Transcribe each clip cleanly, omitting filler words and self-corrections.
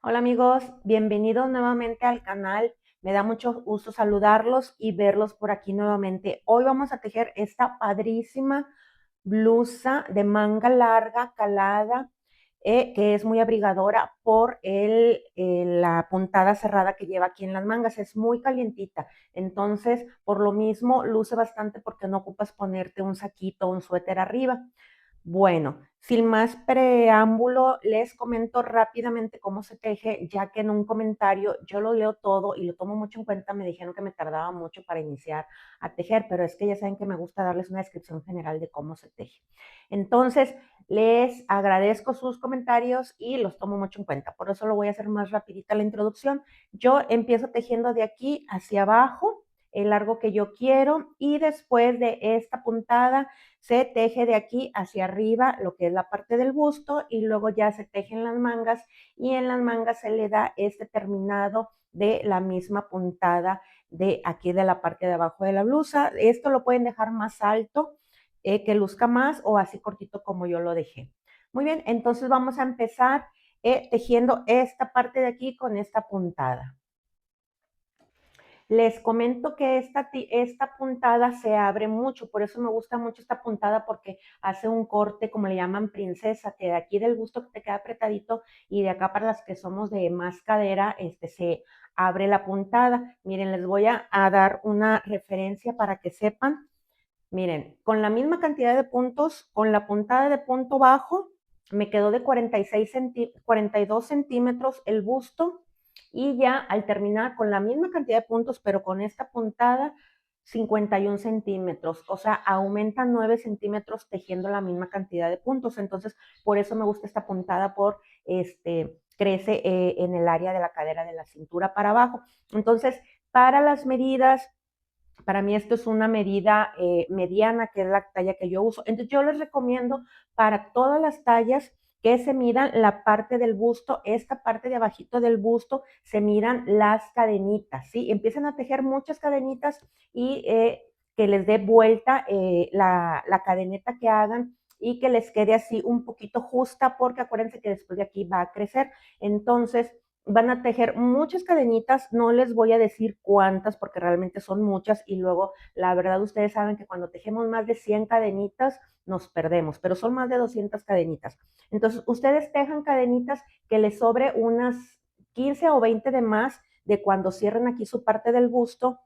Hola amigos, bienvenidos nuevamente al canal. Me da mucho gusto saludarlos y verlos por aquí nuevamente. Hoy vamos a tejer esta padrísima blusa de manga larga, calada, que es muy abrigadora por la puntada cerrada que lleva aquí en las mangas. Es muy calientita, entonces por lo mismo luce bastante porque no ocupas ponerte un saquito o un suéter arriba. Bueno, sin más preámbulo, les comento rápidamente cómo se teje, ya que en un comentario yo lo leo todo y lo tomo mucho en cuenta. Me dijeron que me tardaba mucho para iniciar a tejer, pero es que ya saben que me gusta darles una descripción general de cómo se teje. Entonces, les agradezco sus comentarios y los tomo mucho en cuenta. Por eso lo voy a hacer más rapidita la introducción. Yo empiezo tejiendo de aquí hacia abajo el largo que yo quiero y después de esta puntada se teje de aquí hacia arriba lo que es la parte del busto y luego ya se tejen las mangas y en las mangas se le da este terminado de la misma puntada de aquí de la parte de abajo de la blusa. Esto lo pueden dejar más alto, que luzca más o así cortito como yo lo dejé. Muy bien, entonces vamos a empezar tejiendo esta parte de aquí con esta puntada. Les comento que esta puntada se abre mucho, por eso me gusta mucho esta puntada porque hace un corte, como le llaman princesa, que de aquí del busto te queda apretadito y de acá para las que somos de más cadera, se abre la puntada. Miren, les voy a dar una referencia para que sepan. Miren, con la misma cantidad de puntos, con la puntada de punto bajo, me quedó de 42 centímetros el busto y ya al terminar con la misma cantidad de puntos, pero con esta puntada, 51 centímetros. O sea, aumenta 9 centímetros tejiendo la misma cantidad de puntos. Entonces, por eso me gusta esta puntada, crece en el área de la cadera de la cintura para abajo. Entonces, para las medidas, para mí esto es una medida mediana, que es la talla que yo uso. Entonces yo les recomiendo para todas las tallas que se midan la parte del busto, esta parte de abajito del busto, se midan las cadenitas, ¿sí? Empiezan a tejer muchas cadenitas y que les dé vuelta la cadeneta que hagan y que les quede así un poquito justa, porque acuérdense que después de aquí va a crecer. Entonces, van a tejer muchas cadenitas, no les voy a decir cuántas porque realmente son muchas y luego la verdad ustedes saben que cuando tejemos más de 100 cadenitas nos perdemos, pero son más de 200 cadenitas. Entonces ustedes tejan cadenitas que les sobre unas 15 o 20 de más de cuando cierren aquí su parte del busto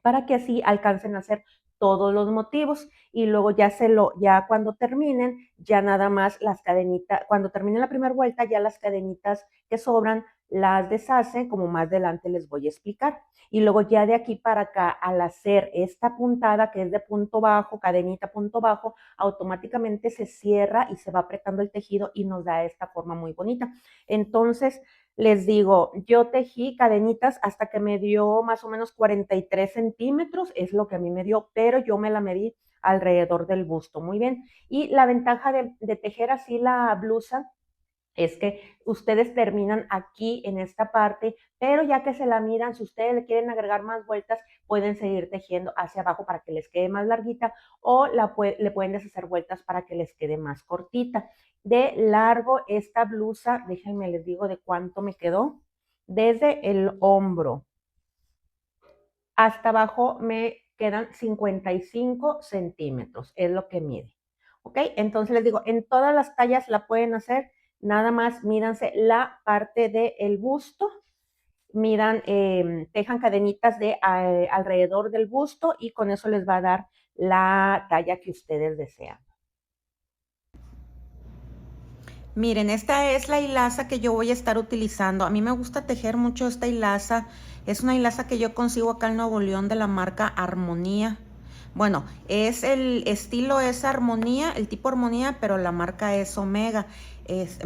para que así alcancen a hacer todos los motivos y luego ya cuando terminen, ya nada más las cadenitas, cuando terminen la primera vuelta, ya las cadenitas que sobran las deshacen, como más adelante les voy a explicar. Y luego ya de aquí para acá, al hacer esta puntada que es de punto bajo, cadenita, punto bajo, automáticamente se cierra y se va apretando el tejido y nos da esta forma muy bonita. Entonces, les digo, yo tejí cadenitas hasta que me dio más o menos 43 centímetros, es lo que a mí me dio, pero yo me la medí alrededor del busto, muy bien. Y la ventaja de tejer así la blusa es que ustedes terminan aquí en esta parte, pero ya que se la midan, si ustedes le quieren agregar más vueltas, pueden seguir tejiendo hacia abajo para que les quede más larguita o le pueden deshacer vueltas para que les quede más cortita. De largo esta blusa, déjenme les digo de cuánto me quedó. Desde el hombro hasta abajo me quedan 55 centímetros, es lo que mide. ¿Ok? Entonces les digo, en todas las tallas la pueden hacer, nada más mídanse la parte del busto, midan, tejan cadenitas de alrededor del busto y con eso les va a dar la talla que ustedes desean. Miren, esta es la hilaza que yo voy a estar utilizando. A mí me gusta tejer mucho esta hilaza. Es una hilaza que yo consigo acá en Nuevo León de la marca Armonía. Bueno, el estilo es Armonía, el tipo Armonía, pero la marca es Omega.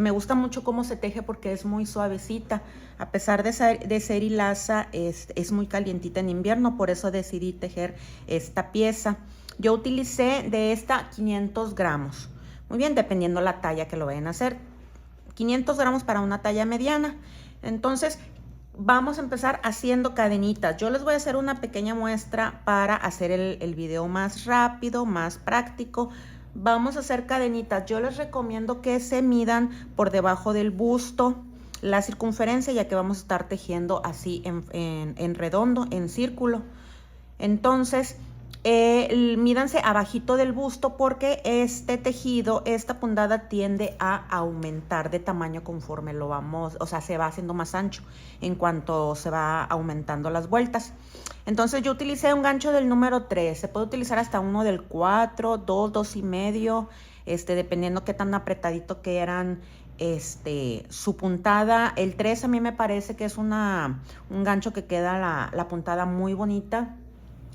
Me gusta mucho cómo se teje porque es muy suavecita. A pesar de ser hilaza, es muy calientita en invierno, por eso decidí tejer esta pieza. Yo utilicé de esta 500 gramos. Muy bien, dependiendo la talla que lo vayan a hacer. 500 gramos para una talla mediana. Entonces, vamos a empezar haciendo cadenitas. Yo les voy a hacer una pequeña muestra para hacer el video más rápido, más práctico. Vamos a hacer cadenitas. Yo les recomiendo que se midan por debajo del busto la circunferencia, ya que vamos a estar tejiendo así en redondo, en círculo. Entonces, mídanse abajito del busto porque este tejido, esta puntada tiende a aumentar de tamaño conforme lo vamos, o sea, se va haciendo más ancho en cuanto se va aumentando las vueltas. Entonces yo utilicé un gancho del número 3, se puede utilizar hasta uno del 4, 2, 2 y medio, dependiendo qué tan apretadito quieran su puntada. El 3 a mí me parece que es un gancho que queda la puntada muy bonita,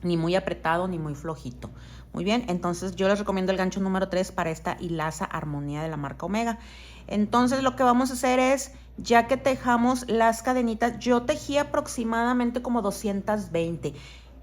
ni muy apretado ni muy flojito. Muy bien, entonces yo les recomiendo el gancho número 3 para esta hilaza armonía de la marca Omega. Entonces lo que vamos a hacer es, ya que tejamos las cadenitas, yo tejí aproximadamente como 220.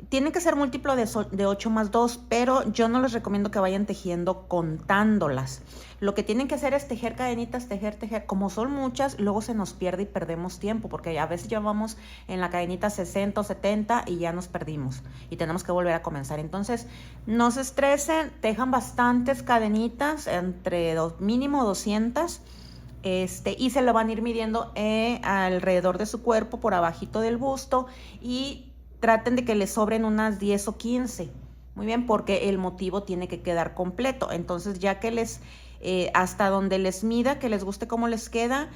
Tiene que ser múltiplo de 8 más 2, pero yo no les recomiendo que vayan tejiendo contándolas. Lo que tienen que hacer es tejer cadenitas, tejer, tejer. Como son muchas, luego se nos pierde y perdemos tiempo, porque a veces ya vamos en la cadenita 60 o 70 y ya nos perdimos y tenemos que volver a comenzar. Entonces, no se estresen, tejan bastantes cadenitas, entre mínimo 200. Y se lo van a ir midiendo alrededor de su cuerpo, por abajito del busto, y traten de que les sobren unas 10 o 15. Muy bien, porque el motivo tiene que quedar completo. Entonces, ya que hasta donde les mida, que les guste cómo les queda,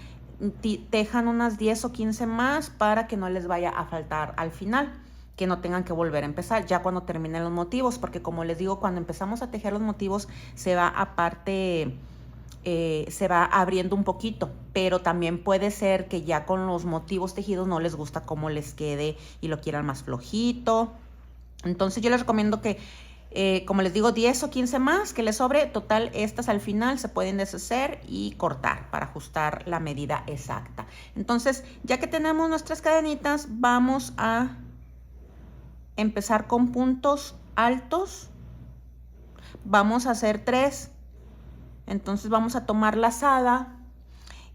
tejan unas 10 o 15 más para que no les vaya a faltar al final, que no tengan que volver a empezar ya cuando terminen los motivos, porque como les digo, cuando empezamos a tejer los motivos se va abriendo un poquito, pero también puede ser que ya con los motivos tejidos no les gusta cómo les quede y lo quieran más flojito. Entonces yo les recomiendo que, como les digo, 10 o 15 más que les sobre. Total, estas al final se pueden deshacer y cortar para ajustar la medida exacta. Entonces, ya que tenemos nuestras cadenitas, vamos a empezar con puntos altos. Vamos a hacer 3. Entonces vamos a tomar lazada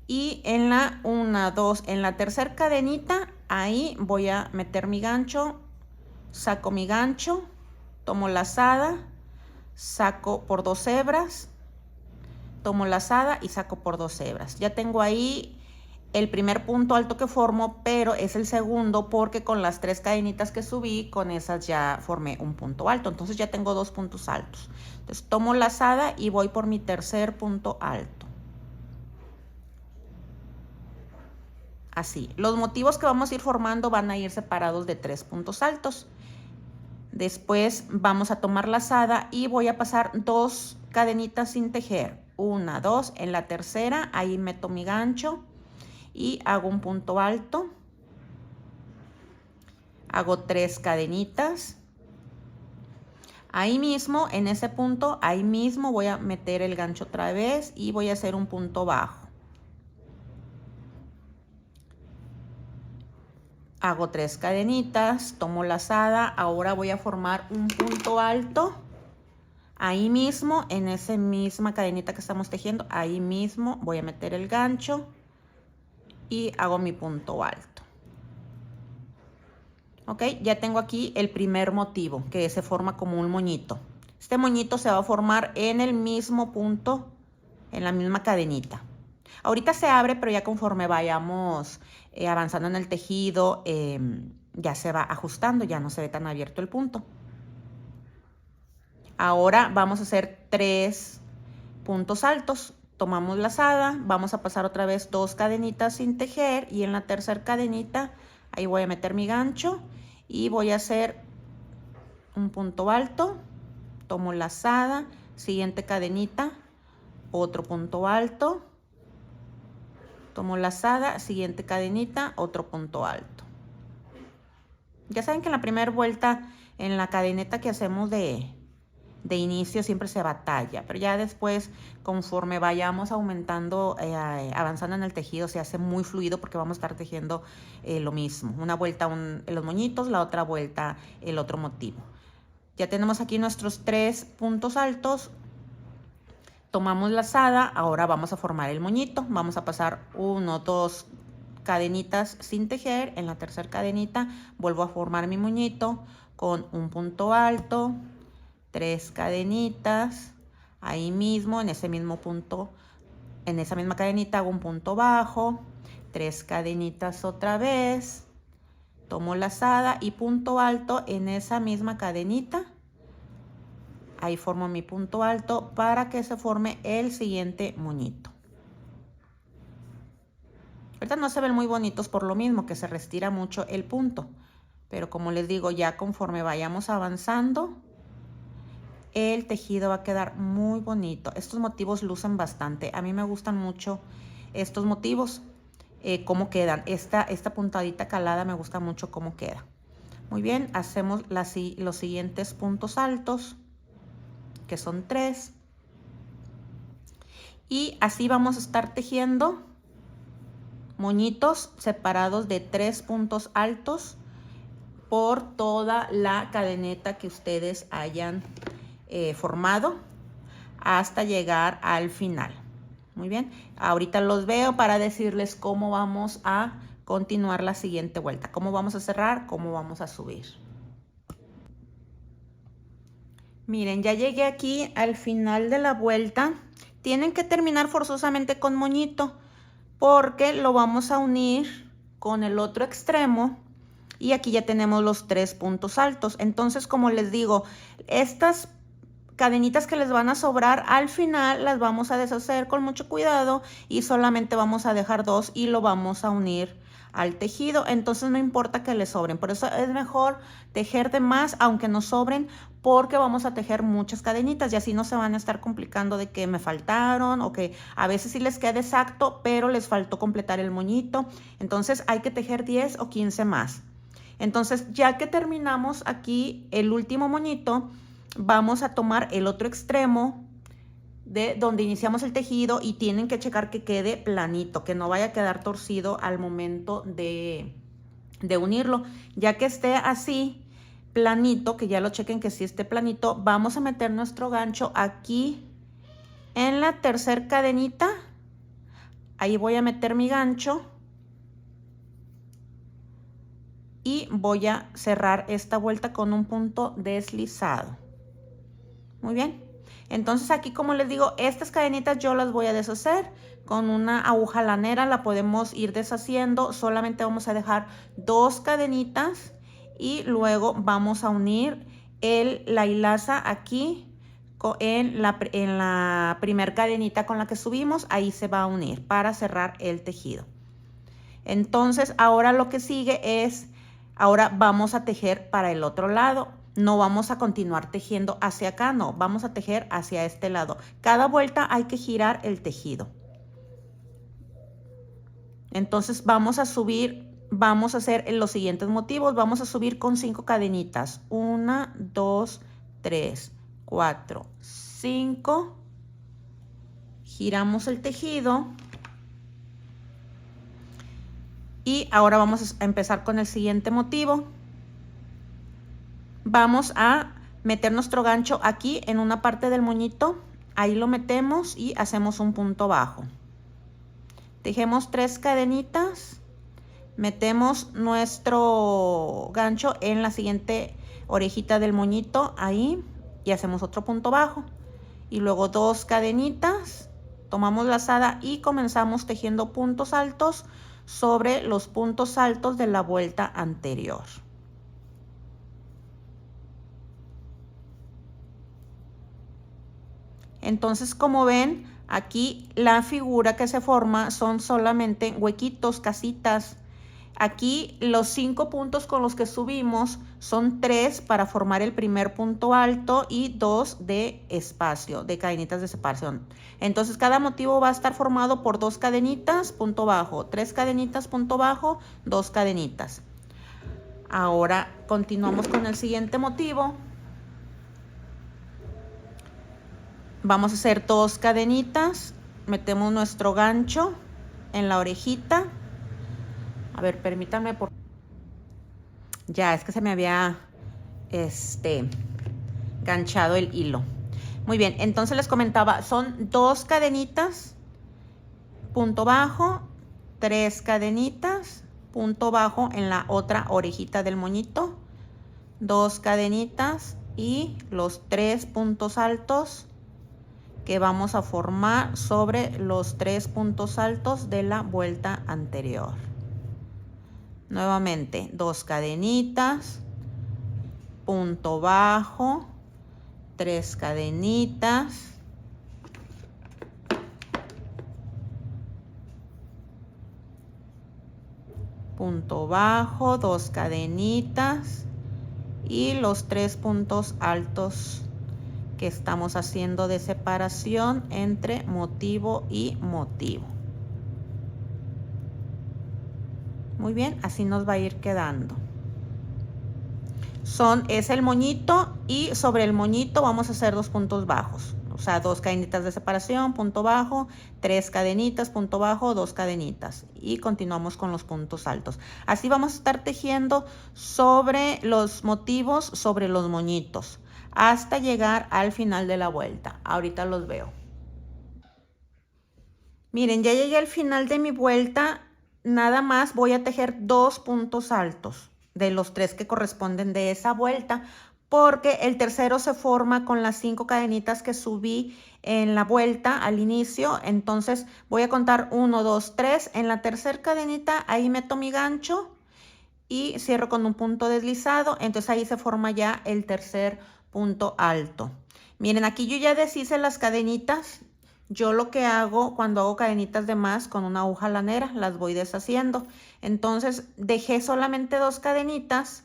y en la 1, 2, en la tercera cadenita, ahí voy a meter mi gancho, saco mi gancho, tomo lazada, saco por 2 hebras, tomo lazada y saco por 2 hebras. Ya tengo ahí el primer punto alto que formo, pero es el segundo porque con las 3 cadenitas que subí, con esas ya formé un punto alto. Entonces ya tengo 2 puntos altos. Entonces tomo lazada y voy por mi tercer punto alto. Así, los motivos que vamos a ir formando van a ir separados de 3 puntos altos. Después vamos a tomar lazada y voy a pasar 2 cadenitas sin tejer. 1, 2, en la tercera, ahí meto mi gancho y hago un punto alto. Hago 3 cadenitas. Ahí mismo, en ese punto, ahí mismo voy a meter el gancho otra vez y voy a hacer un punto bajo. Hago 3 cadenitas, tomo lazada, ahora voy a formar un punto alto. Ahí mismo, en esa misma cadenita que estamos tejiendo, ahí mismo voy a meter el gancho y hago mi punto alto. Ok, ya tengo aquí el primer motivo que se forma como un moñito. Este moñito se va a formar en el mismo punto, en la misma cadenita. Ahorita se abre, pero ya conforme vayamos avanzando en el tejido, ya se va ajustando, ya no se ve tan abierto el punto. Ahora vamos a hacer 3 puntos altos. Tomamos lazada, vamos a pasar otra vez 2 cadenitas sin tejer y en la tercera cadenita ahí voy a meter mi gancho y voy a hacer un punto alto, tomo lazada, siguiente cadenita, otro punto alto, tomo lazada, siguiente cadenita, otro punto alto. Ya saben que en la primera vuelta, en la cadeneta que hacemos de inicio siempre se batalla, pero ya después, conforme vayamos aumentando, avanzando en el tejido, se hace muy fluido porque vamos a estar tejiendo lo mismo. Una vuelta los moñitos, la otra vuelta el otro motivo. Ya tenemos aquí nuestros 3 puntos altos. Tomamos lazada, ahora vamos a formar el moñito. Vamos a pasar 1, 2 cadenitas sin tejer. En la tercera cadenita vuelvo a formar mi moñito con un punto alto, 3 cadenitas, ahí mismo, en ese mismo punto, en esa misma cadenita hago un punto bajo, 3 cadenitas otra vez, tomo lazada y punto alto en esa misma cadenita. Ahí formo mi punto alto para que se forme el siguiente moñito. Ahorita no se ven muy bonitos por lo mismo que se retira mucho el punto, pero como les digo, ya conforme vayamos avanzando, el tejido va a quedar muy bonito. Estos motivos lucen bastante. A mí me gustan mucho estos motivos, cómo quedan. Esta puntadita calada me gusta mucho cómo queda. Muy bien, hacemos los siguientes puntos altos, que son 3. Y así vamos a estar tejiendo moñitos separados de 3 puntos altos por toda la cadeneta que ustedes hayan formado hasta llegar al final. Muy bien, ahorita los veo para decirles cómo vamos a continuar la siguiente vuelta, cómo vamos a cerrar, cómo vamos a subir. Miren, ya llegué aquí al final de la vuelta. Tienen que terminar forzosamente con moñito, porque lo vamos a unir con el otro extremo y aquí ya tenemos los 3 puntos altos. Entonces, como les digo, estas cadenitas que les van a sobrar al final las vamos a deshacer con mucho cuidado y solamente vamos a dejar 2 y lo vamos a unir al tejido. Entonces no importa que les sobren, por eso es mejor tejer de más aunque nos sobren, porque vamos a tejer muchas cadenitas y así no se van a estar complicando de que me faltaron o que a veces sí les queda exacto pero les faltó completar el moñito. Entonces hay que tejer 10 o 15 más. Entonces ya que terminamos aquí el último moñito, vamos a tomar el otro extremo de donde iniciamos el tejido y tienen que checar que quede planito, que no vaya a quedar torcido al momento de unirlo. Ya que esté así planito, que ya lo chequen que sí esté planito, vamos a meter nuestro gancho aquí en la tercera cadenita. Ahí voy a meter mi gancho y voy a cerrar esta vuelta con un punto deslizado. Muy bien. Entonces aquí, como les digo, estas cadenitas yo las voy a deshacer con una aguja lanera, la podemos ir deshaciendo. Solamente vamos a dejar 2 cadenitas y luego vamos a unir la hilaza aquí en la primer cadenita con la que subimos. Ahí se va a unir para cerrar el tejido. Entonces ahora lo que sigue es, ahora vamos a tejer para el otro lado. No vamos a continuar tejiendo hacia acá, no, vamos a tejer hacia este lado. Cada vuelta hay que girar el tejido. Entonces vamos a subir, vamos a hacer los siguientes motivos. Vamos a subir con 5 cadenitas. 1, 2, 3, 4, 5. Giramos el tejido. Y ahora vamos a empezar con el siguiente motivo. Vamos a meter nuestro gancho aquí en una parte del moñito. Ahí lo metemos y hacemos un punto bajo. Tejemos 3 cadenitas. Metemos nuestro gancho en la siguiente orejita del moñito. Ahí. Y hacemos otro punto bajo. Y luego 2 cadenitas. Tomamos lazada y comenzamos tejiendo puntos altos sobre los puntos altos de la vuelta anterior. Entonces, como ven, aquí la figura que se forma son solamente huequitos, casitas. Aquí los 5 puntos con los que subimos son 3 para formar el primer punto alto y 2 de espacio, de cadenitas de separación. Entonces cada motivo va a estar formado por 2 cadenitas, punto bajo, 3 cadenitas, punto bajo, 2 cadenitas. Ahora continuamos con el siguiente motivo. Vamos a hacer 2 cadenitas, metemos nuestro gancho en la orejita. A ver, permítanme por... Ya, es que se me había ganchado el hilo. Muy bien, entonces les comentaba, son 2 cadenitas, punto bajo, 3 cadenitas, punto bajo en la otra orejita del moñito, 2 cadenitas y los 3 puntos altos que vamos a formar sobre los 3 puntos altos de la vuelta anterior. Nuevamente 2 cadenitas, punto bajo, 3 cadenitas, punto bajo, 2 cadenitas y los 3 puntos altos que estamos haciendo de separación entre motivo y motivo. Muy bien, así nos va a ir quedando. Es el moñito y sobre el moñito vamos a hacer 2 puntos bajos. O sea, 2 cadenitas de separación, punto bajo, 3 cadenitas, punto bajo, 2 cadenitas. Y continuamos con los puntos altos. Así vamos a estar tejiendo sobre los motivos, sobre los moñitos, hasta llegar al final de la vuelta. Ahorita los veo. Miren, ya llegué al final de mi vuelta. Nada más voy a tejer 2 puntos altos de los 3 que corresponden de esa vuelta, porque el tercero se forma con las 5 cadenitas que subí en la vuelta al inicio. Entonces voy a contar 1, 2, 3. En la tercera cadenita ahí meto mi gancho y cierro con un punto deslizado. Entonces ahí se forma ya el tercer punto alto. Miren, aquí yo ya deshice las cadenitas. Yo lo que hago cuando hago cadenitas de más con una aguja lanera, las voy deshaciendo. Entonces dejé solamente 2 cadenitas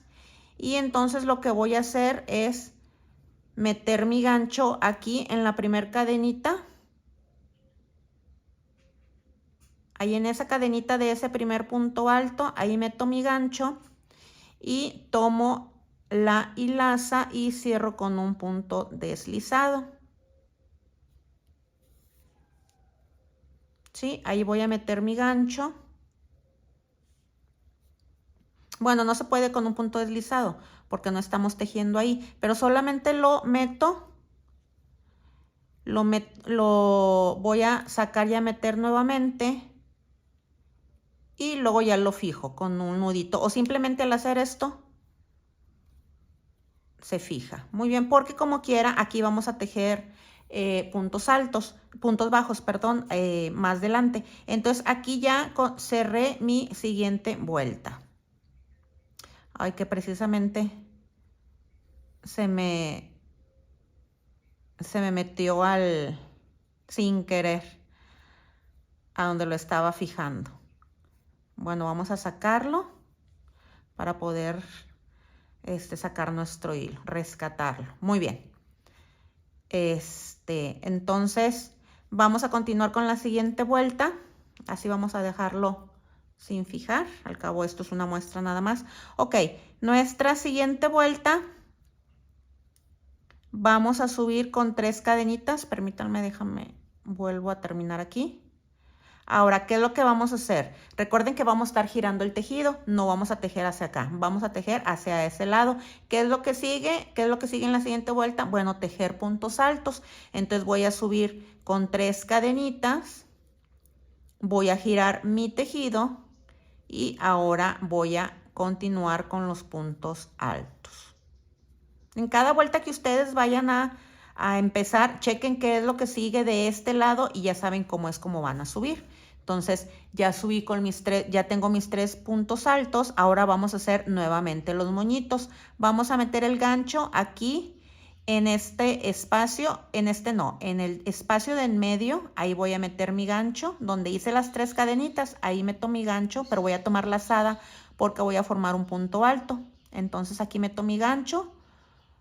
y entonces lo que voy a hacer es meter mi gancho aquí en la primera cadenita. Ahí en esa cadenita de ese primer punto alto, ahí meto mi gancho y tomo la hilaza y cierro con un punto deslizado. ¿Sí? Ahí voy a meter mi gancho. Bueno, no se puede con un punto deslizado porque no estamos tejiendo ahí, pero solamente lo meto. Lo voy a sacar y a meter nuevamente. Y luego ya lo fijo con un nudito. O simplemente al hacer esto se fija. Muy bien, porque como quiera aquí vamos a tejer puntos bajos, perdón, más adelante. Entonces aquí ya cerré mi siguiente vuelta. Ay, que precisamente se me metió sin querer a donde lo estaba fijando. Bueno, vamos a sacarlo para poder sacar nuestro hilo, rescatarlo. Muy bien. Entonces vamos a continuar con la siguiente vuelta. Así vamos a dejarlo sin fijar. Al cabo esto es una muestra nada más. Ok, nuestra siguiente vuelta vamos a subir con 3 cadenitas. Permítanme, déjame, vuelvo a terminar aquí. Ahora, ¿qué es lo que vamos a hacer? Recuerden que vamos a estar girando el tejido, no vamos a tejer hacia acá, vamos a tejer hacia ese lado. ¿Qué es lo que sigue? ¿Qué es lo que sigue en la siguiente vuelta? Bueno, tejer puntos altos. Entonces voy a subir con 3 cadenitas, voy a girar mi tejido y ahora voy a continuar con los puntos altos. En cada vuelta que ustedes vayan a empezar, chequen qué es lo que sigue de este lado y ya saben cómo van a subir. Entonces ya subí con ya tengo mis 3 puntos altos. Ahora vamos a hacer nuevamente los moñitos. Vamos a meter el gancho aquí en este espacio, en el espacio de en medio. Ahí voy a meter mi gancho, donde hice las 3 cadenitas, ahí meto mi gancho, pero voy a tomar lazada porque voy a formar un punto alto. Entonces aquí meto mi gancho,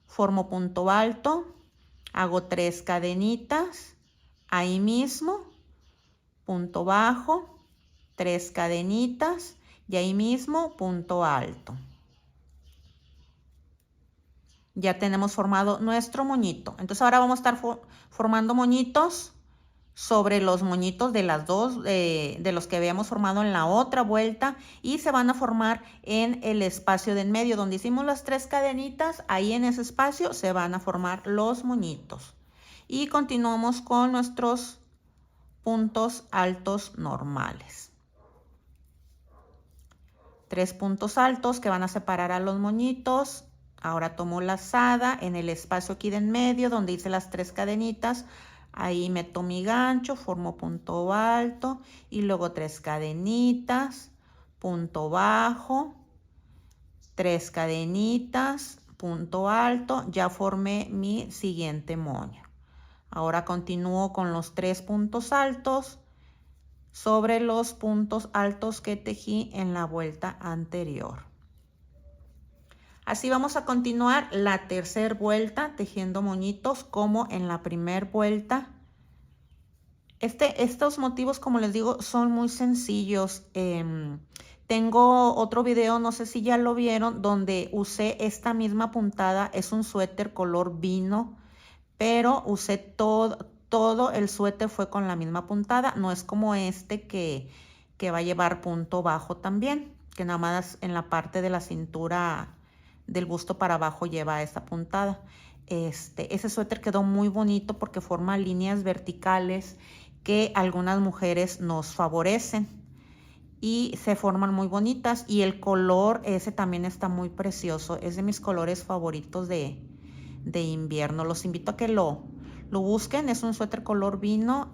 formo punto alto, hago 3 cadenitas, ahí mismo, punto bajo, 3 cadenitas y ahí mismo punto alto. Ya tenemos formado nuestro moñito. Entonces ahora vamos a estar formando moñitos sobre los moñitos de las dos, de los que habíamos formado en la otra vuelta, y se van a formar en el espacio de en medio donde hicimos las 3 cadenitas. Ahí en ese espacio se van a formar los moñitos y continuamos con nuestros puntos altos normales. 3 puntos altos que van a separar a los moñitos. Ahora tomo lazada en el espacio aquí de en medio donde hice las 3 cadenitas, Ahí meto mi gancho, formo punto alto y luego 3 cadenitas, punto bajo, 3 cadenitas, punto alto, ya formé mi siguiente moño. Ahora continúo con los 3 puntos altos sobre los puntos altos que tejí en la vuelta anterior. Así vamos a continuar la tercera vuelta tejiendo moñitos como en la primera vuelta. Estos motivos, como les digo, son muy sencillos. Tengo otro video, no sé si ya lo vieron, donde usé esta misma puntada. Es un suéter color vino, pero usé todo el suéter fue con la misma puntada. No es como este que va a llevar punto bajo también, que nada más en la parte de la cintura del busto para abajo lleva esta puntada. Ese suéter quedó muy bonito porque forma líneas verticales que algunas mujeres nos favorecen y se forman muy bonitas, y el color ese también está muy precioso. Es de mis colores favoritos de invierno. Los invito a que lo busquen. Es un suéter color vino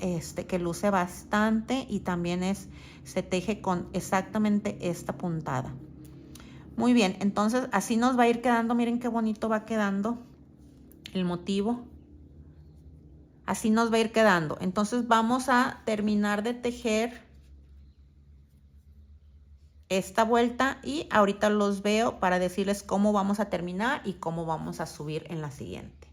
que luce bastante y también se teje con exactamente esta puntada. Muy bien, entonces así nos va a ir quedando. Miren qué bonito va quedando el motivo. Así nos va a ir quedando. Entonces vamos a terminar de tejer esta vuelta y ahorita los veo para decirles cómo vamos a terminar y cómo vamos a subir en la siguiente.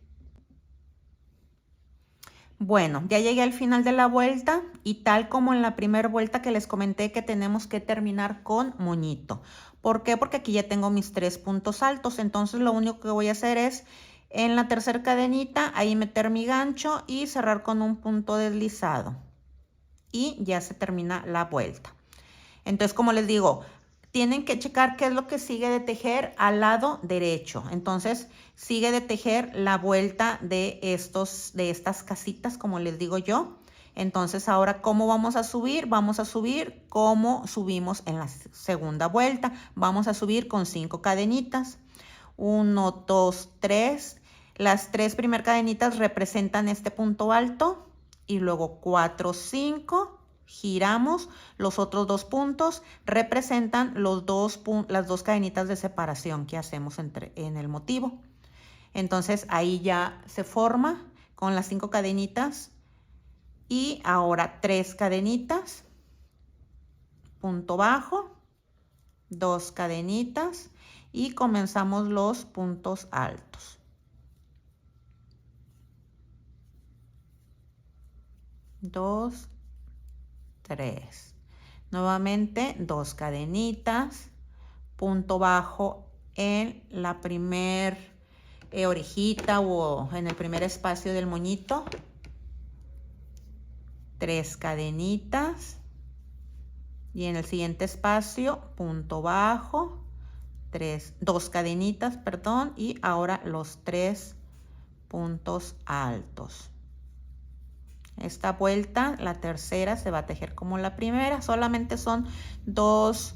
Bueno, ya llegué al final de la vuelta y tal como en la primera vuelta que les comenté que tenemos que terminar con moñito. ¿Por qué? Porque aquí ya tengo mis 3 puntos altos. Entonces lo único que voy a hacer es en la tercera cadenita ahí meter mi gancho y cerrar con un punto deslizado. Y ya se termina la vuelta. Entonces, como les digo, tienen que checar qué es lo que sigue de tejer al lado derecho. Entonces, sigue de tejer la vuelta de estas casitas, como les digo yo. Entonces, ahora, ¿cómo vamos a subir? Vamos a subir como subimos en la segunda vuelta. Vamos a subir con 5 cadenitas. 1, 2, 3. Las 3 primeras cadenitas representan este punto alto. Y luego 4, 5. Giramos. Los otros 2 puntos representan las 2 cadenitas de separación que hacemos en el motivo. Entonces ahí ya se forma con las 5 cadenitas y ahora 3 cadenitas, punto bajo, 2 cadenitas y comenzamos los puntos altos. 2, 3. Nuevamente 2 cadenitas, punto bajo en la primer orejita o en el primer espacio del moñito. 3 cadenitas y en el siguiente espacio punto bajo, 2 cadenitas, perdón, y ahora los 3 puntos altos. Esta vuelta, la tercera, se va a tejer como la primera. Solamente son 2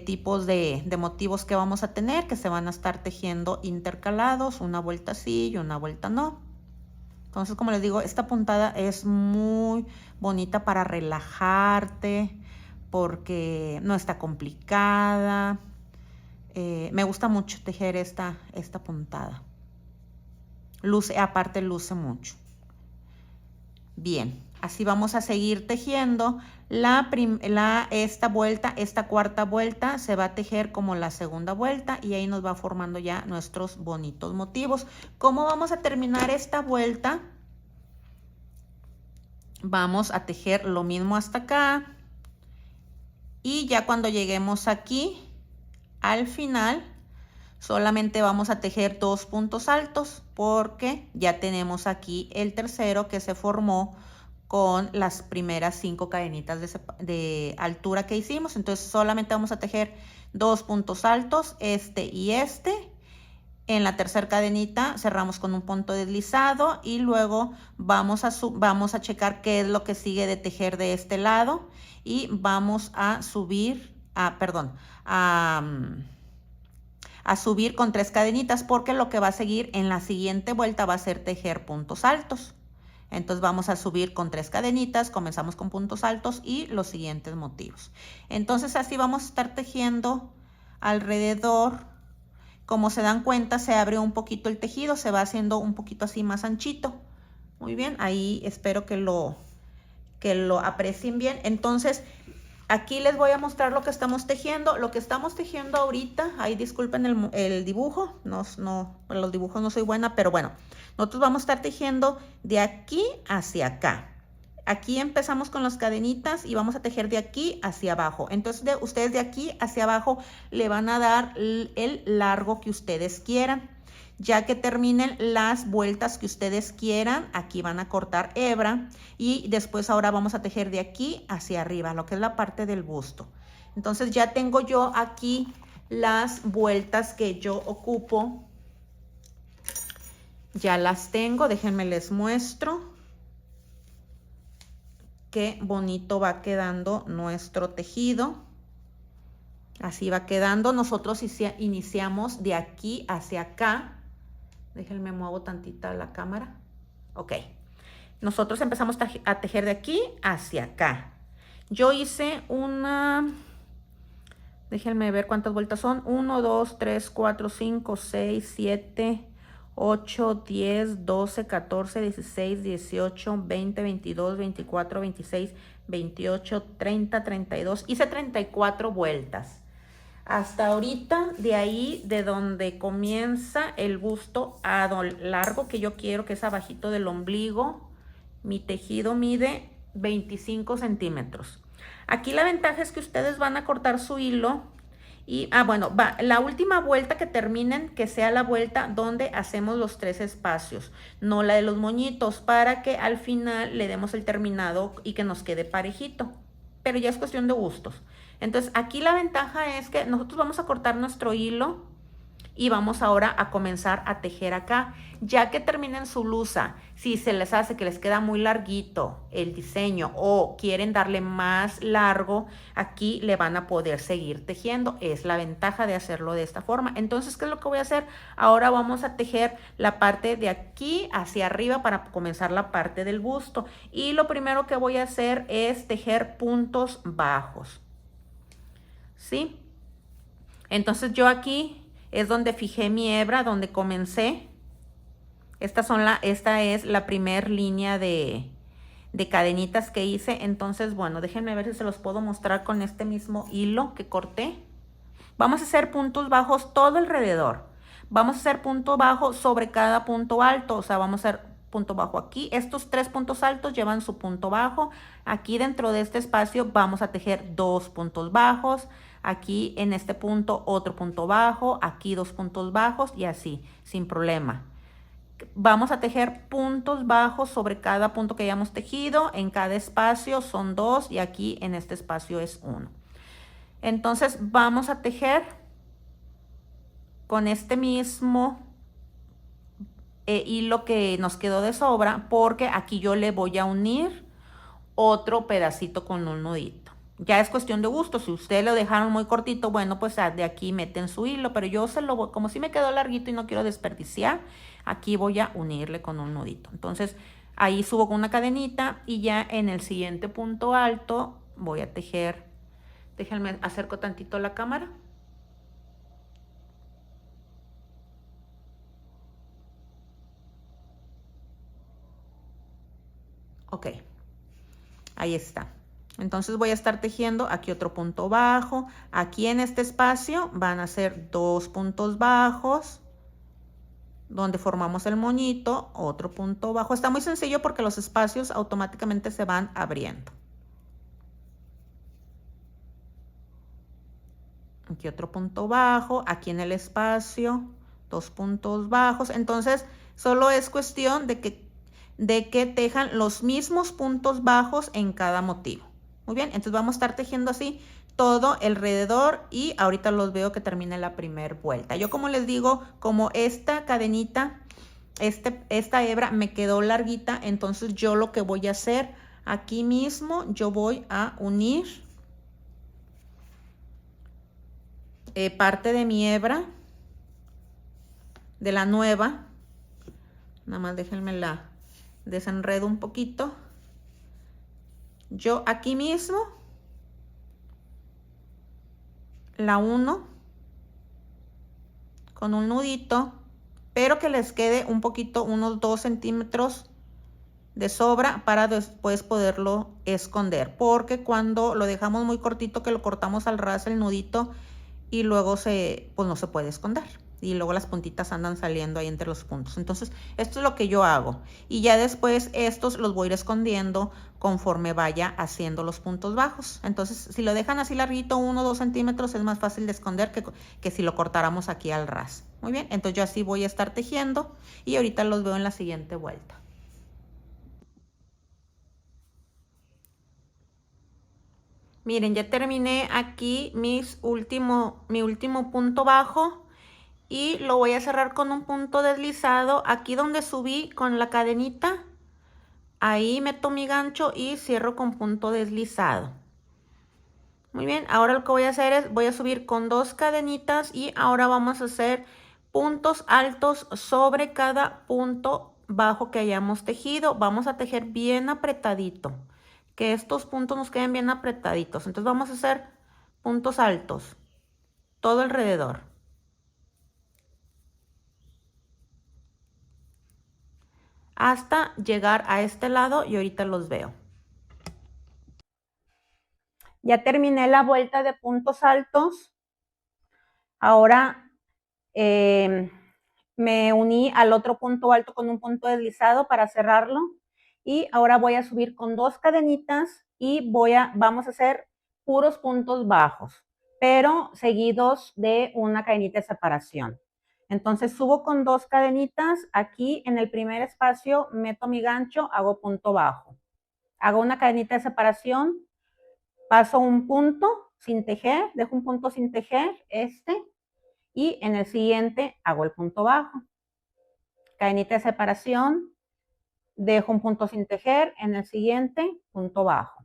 tipos de motivos que vamos a tener, que se van a estar tejiendo intercalados, una vuelta sí y una vuelta no. Entonces, como les digo, esta puntada es muy bonita para relajarte porque no está complicada. Me gusta mucho tejer esta puntada. Aparte luce mucho. Bien, así vamos a seguir tejiendo. Esta vuelta, esta cuarta vuelta se va a tejer como la segunda vuelta y ahí nos va formando ya nuestros bonitos motivos. ¿Cómo vamos a terminar esta vuelta? Vamos a tejer lo mismo hasta acá y ya cuando lleguemos aquí al final solamente vamos a tejer 2 puntos altos porque ya tenemos aquí el tercero que se formó con las primeras 5 cadenitas de altura que hicimos. Entonces solamente vamos a tejer 2 puntos altos, y en la tercera cadenita cerramos con un punto deslizado y luego vamos a checar qué es lo que sigue de tejer de este lado y vamos a subir, a subir con 3 cadenitas porque lo que va a seguir en la siguiente vuelta va a ser tejer puntos altos. Entonces vamos a subir con 3 cadenitas, comenzamos con puntos altos y los siguientes motivos. Entonces así vamos a estar tejiendo alrededor. Como se dan cuenta, se abre un poquito el tejido, se va haciendo un poquito así más anchito. Muy bien, ahí espero que lo aprecien bien. Entonces aquí les voy a mostrar lo que estamos tejiendo. Lo que estamos tejiendo ahorita, ahí disculpen el dibujo, los dibujos no soy buena, pero bueno, nosotros vamos a estar tejiendo de aquí hacia acá. Aquí empezamos con las cadenitas y vamos a tejer de aquí hacia abajo. Entonces ustedes de aquí hacia abajo le van a dar el largo que ustedes quieran. Ya que terminen las vueltas que ustedes quieran, aquí van a cortar hebra y después ahora vamos a tejer de aquí hacia arriba, lo que es la parte del busto. Entonces ya tengo yo aquí las vueltas que yo ocupo. Ya las tengo, déjenme les muestro qué bonito va quedando nuestro tejido. Así va quedando. Nosotros iniciamos de aquí hacia acá. Déjenme muevo tantita la cámara. Ok. Nosotros empezamos a tejer de aquí hacia acá. Yo hice una... Déjenme ver cuántas vueltas son. 1, 2, 3, 4, 5, 6, 7, 8, 10, 12, 14, 16, 18, 20, 22, 24, 26, 28, 30, 32. Hice 34 vueltas. Hasta ahorita, de ahí, de donde comienza el busto a largo que yo quiero, que es abajito del ombligo, mi tejido mide 25 centímetros. Aquí la ventaja es que ustedes van a cortar su hilo y, bueno, la última vuelta que terminen, que sea la vuelta donde hacemos los 3 espacios, no la de los moñitos, para que al final le demos el terminado y que nos quede parejito. Pero ya es cuestión de gustos. Entonces aquí la ventaja es que nosotros vamos a cortar nuestro hilo y vamos ahora a comenzar a tejer acá. Ya que terminen su blusa, si se les hace que les queda muy larguito el diseño o quieren darle más largo, aquí le van a poder seguir tejiendo. Es la ventaja de hacerlo de esta forma. Entonces, ¿qué es lo que voy a hacer? Ahora vamos a tejer la parte de aquí hacia arriba para comenzar la parte del busto. Y lo primero que voy a hacer es tejer puntos bajos. ¿Sí? Entonces yo aquí es donde fijé mi hebra, donde comencé. Esta es la primer línea de cadenitas que hice. Entonces, bueno, déjenme ver si se los puedo mostrar con este mismo hilo que corté. Vamos a hacer puntos bajos todo alrededor. Vamos a hacer punto bajo sobre cada punto alto. O sea, vamos a hacer punto bajo aquí. Estos 3 puntos altos llevan su punto bajo. Aquí dentro de este espacio vamos a tejer 2 puntos bajos. Aquí en este punto otro punto bajo. Aquí 2 puntos bajos y así, sin problema. Vamos a tejer puntos bajos sobre cada punto que hayamos tejido. En cada espacio son 2 y aquí en este espacio es 1. Entonces vamos a tejer con este mismo hilo que nos quedó de sobra, porque aquí yo le voy a unir otro pedacito con un nudito. Ya es cuestión de gusto. Si ustedes lo dejaron muy cortito, bueno, pues de aquí meten su hilo, pero yo como si me quedó larguito y no quiero desperdiciar, aquí voy a unirle con un nudito. Entonces ahí subo con una cadenita y ya en el siguiente punto alto voy a tejer. Déjenme acerco tantito la cámara. Ok, ahí está. Entonces voy a estar tejiendo aquí otro punto bajo. Aquí en este espacio van a ser 2 puntos bajos, donde formamos el moñito, otro punto bajo. Está muy sencillo porque los espacios automáticamente se van abriendo. Aquí otro punto bajo, aquí en el espacio, 2 puntos bajos. Entonces solo es cuestión de que tejan los mismos puntos bajos en cada motivo. Muy bien, entonces vamos a estar tejiendo así todo alrededor y ahorita los veo que termine la primera vuelta. Yo, como les digo, como esta cadenita, esta hebra me quedó larguita, entonces yo lo que voy a hacer aquí mismo, yo voy a unir parte de mi hebra de la nueva. Nada más déjenme la desenredo un poquito. Yo aquí mismo la uno con un nudito, pero que les quede un poquito, unos 2 centímetros de sobra para después poderlo esconder, porque cuando lo dejamos muy cortito, que lo cortamos al ras el nudito y luego pues no se puede esconder y luego las puntitas andan saliendo ahí entre los puntos. Entonces esto es lo que yo hago y ya después estos los voy a ir escondiendo conforme vaya haciendo los puntos bajos. Entonces si lo dejan así larguito, 1 o 2 centímetros, es más fácil de esconder que si lo cortáramos aquí al ras. Muy bien, entonces yo así voy a estar tejiendo y ahorita los veo en la siguiente vuelta. Miren, ya terminé aquí mi último punto bajo y lo voy a cerrar con un punto deslizado. Aquí donde subí con la cadenita, ahí meto mi gancho y cierro con punto deslizado. Muy bien, ahora lo que voy a hacer es, voy a subir con 2 cadenitas y ahora vamos a hacer puntos altos sobre cada punto bajo que hayamos tejido. Vamos a tejer bien apretadito, que estos puntos nos queden bien apretaditos. Entonces vamos a hacer puntos altos todo alrededor. Hasta llegar a este lado y ahorita los veo. Ya terminé la vuelta de puntos altos. Ahora me uní al otro punto alto con un punto deslizado para cerrarlo. Y ahora voy a subir con 2 cadenitas y vamos a hacer puros puntos bajos, pero seguidos de una cadenita de separación. Entonces subo con 2 cadenitas, aquí en el primer espacio meto mi gancho, hago punto bajo. Hago una cadenita de separación, paso un punto sin tejer, dejo un punto sin tejer, y en el siguiente hago el punto bajo. Cadenita de separación, dejo un punto sin tejer, en el siguiente punto bajo.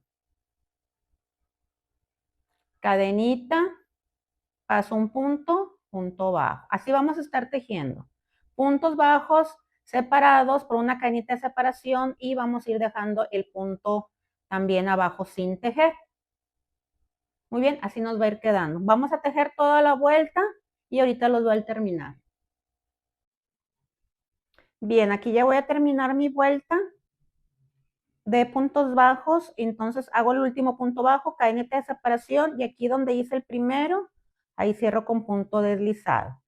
Cadenita, paso un punto, punto bajo. Así vamos a estar tejiendo. Puntos bajos separados por una cadenita de separación y vamos a ir dejando el punto también abajo sin tejer. Muy bien, así nos va a ir quedando. Vamos a tejer toda la vuelta y ahorita los voy a terminar. Bien, aquí ya voy a terminar mi vuelta de puntos bajos, entonces hago el último punto bajo, cadenita de separación y aquí donde hice el primero, ahí cierro con punto deslizado.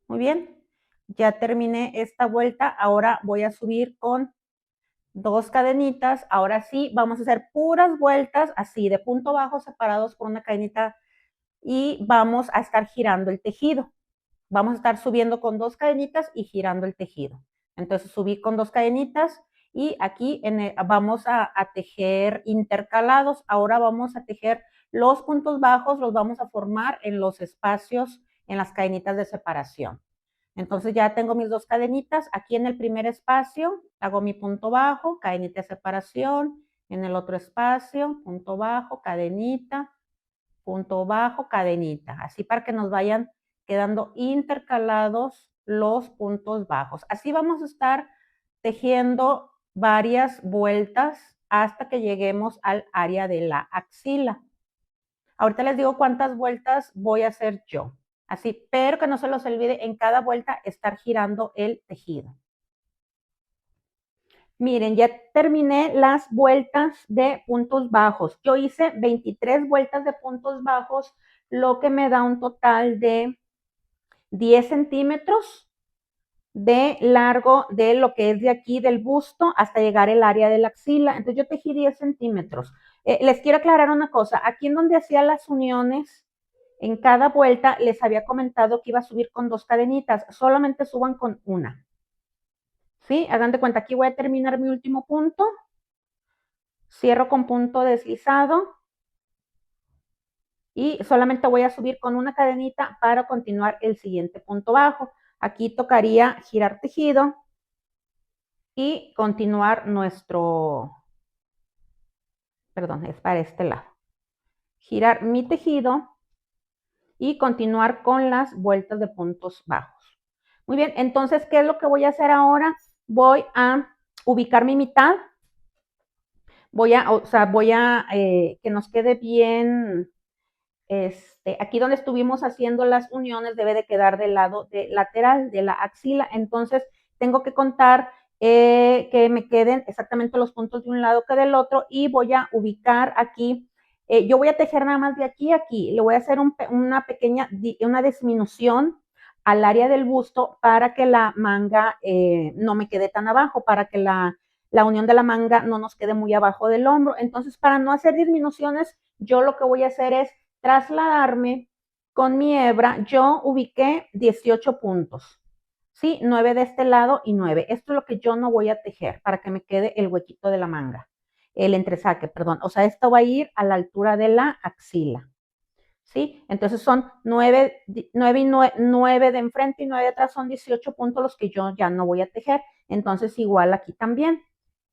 Muy bien, ya terminé esta vuelta, ahora voy a subir con 2 cadenitas, ahora sí vamos a hacer puras vueltas así de punto bajo separados por una cadenita y vamos a estar girando el tejido. Vamos a estar subiendo con 2 cadenitas y girando el tejido. Entonces subí con 2 cadenitas y aquí vamos a tejer intercalados. Ahora vamos a tejer los puntos bajos, los vamos a formar en los espacios, en las cadenitas de separación. Entonces ya tengo mis 2 cadenitas. Aquí en el primer espacio hago mi punto bajo, cadenita de separación. En el otro espacio, punto bajo, cadenita, punto bajo, cadenita. Así para que nos vayan quedando intercalados los puntos bajos. Así vamos a estar tejiendo varias vueltas hasta que lleguemos al área de la axila. Ahorita les digo cuántas vueltas voy a hacer yo. Así, pero que no se los olvide en cada vuelta estar girando el tejido. Miren, ya terminé las vueltas de puntos bajos. Yo hice 23 vueltas de puntos bajos, lo que me da un total de 10 centímetros de largo de lo que es de aquí del busto hasta llegar el área de la axila. Entonces yo tejí 10 centímetros. Les quiero aclarar una cosa. Aquí en donde hacía las uniones, en cada vuelta les había comentado que iba a subir con 2 cadenitas. Solamente suban con una. ¿Sí? Hagan de cuenta, aquí voy a terminar mi último punto. Cierro con punto deslizado. Y solamente voy a subir con una cadenita para continuar el siguiente punto bajo. Aquí tocaría girar tejido y continuar perdón, es para este lado. Girar mi tejido y continuar con las vueltas de puntos bajos. Muy bien, entonces, ¿qué es lo que voy a hacer ahora? Voy a ubicar mi mitad. Voy a que nos quede bien, aquí donde estuvimos haciendo las uniones debe de quedar del lado lateral de la axila, entonces tengo que contar que me queden exactamente los puntos de un lado que del otro y voy a ubicar aquí, yo voy a tejer nada más de aquí a aquí, le voy a hacer una pequeña, una disminución al área del busto para que la manga no me quede tan abajo, para que la unión de la manga no nos quede muy abajo del hombro. Entonces, para no hacer disminuciones, yo lo que voy a hacer es trasladarme con mi hebra. Yo ubiqué 18 puntos, ¿sí? 9 de este lado y 9. Esto es lo que yo no voy a tejer para que me quede el huequito de la manga, el entresaque, perdón. O sea, esto va a ir a la altura de la axila, ¿sí? Entonces son 9 y 9 de enfrente y 9 de atrás, son 18 puntos los que yo ya no voy a tejer. Entonces igual aquí también.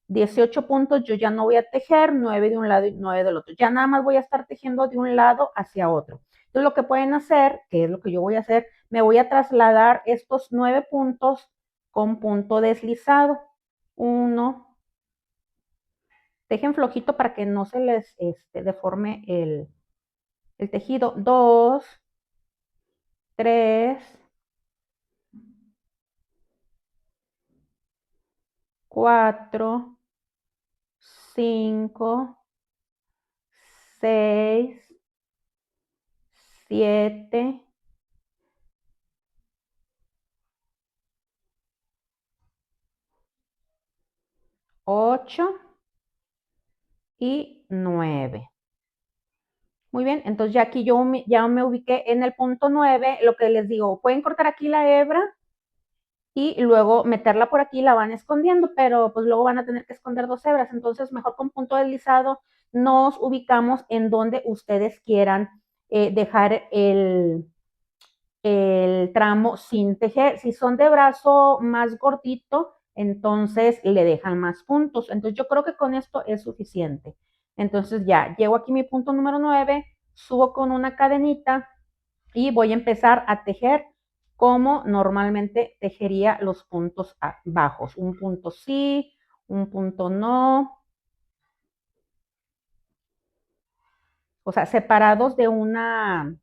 18 puntos yo ya no voy a tejer, 9 de un lado y 9 del otro. Ya nada más voy a estar tejiendo de un lado hacia otro. Entonces lo que pueden hacer, que es lo que yo voy a hacer, me voy a trasladar estos 9 puntos con punto deslizado. 1, tejen flojito para que no se les deforme el tejido. 2, 3, 4, 5, 6, 7, 8 y 9. Muy bien, entonces ya aquí yo ya me ubiqué en el punto 9, lo que les digo, pueden cortar aquí la hebra y luego meterla por aquí, la van escondiendo, pero pues luego van a tener que esconder 2 hebras, entonces mejor con punto deslizado nos ubicamos en donde ustedes quieran dejar el tramo sin tejer. Si son de brazo más gordito, entonces le dejan más puntos. Entonces yo creo que con esto es suficiente. Entonces ya, llego aquí mi punto número 9, subo con una cadenita y voy a empezar a tejer como normalmente tejería los puntos bajos. Un punto sí, un punto no. O sea, separados de una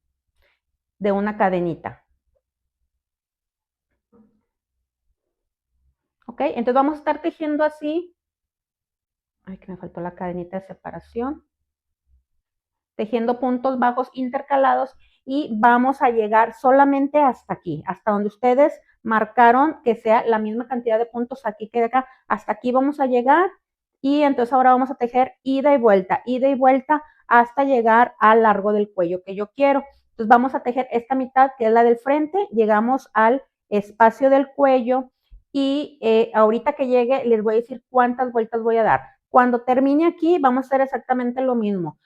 cadenita. ¿Ok? Entonces vamos a estar tejiendo así. Ay, que me faltó la cadenita de separación. Tejiendo puntos bajos intercalados y vamos a llegar solamente hasta aquí, hasta donde ustedes marcaron que sea la misma cantidad de puntos aquí que de acá. Hasta aquí vamos a llegar y entonces ahora vamos a tejer ida y vuelta hasta llegar al largo del cuello que yo quiero. Entonces vamos a tejer esta mitad que es la del frente, llegamos al espacio del cuello y ahorita que llegue les voy a decir cuántas vueltas voy a dar. Cuando termine aquí, vamos a hacer exactamente lo mismo.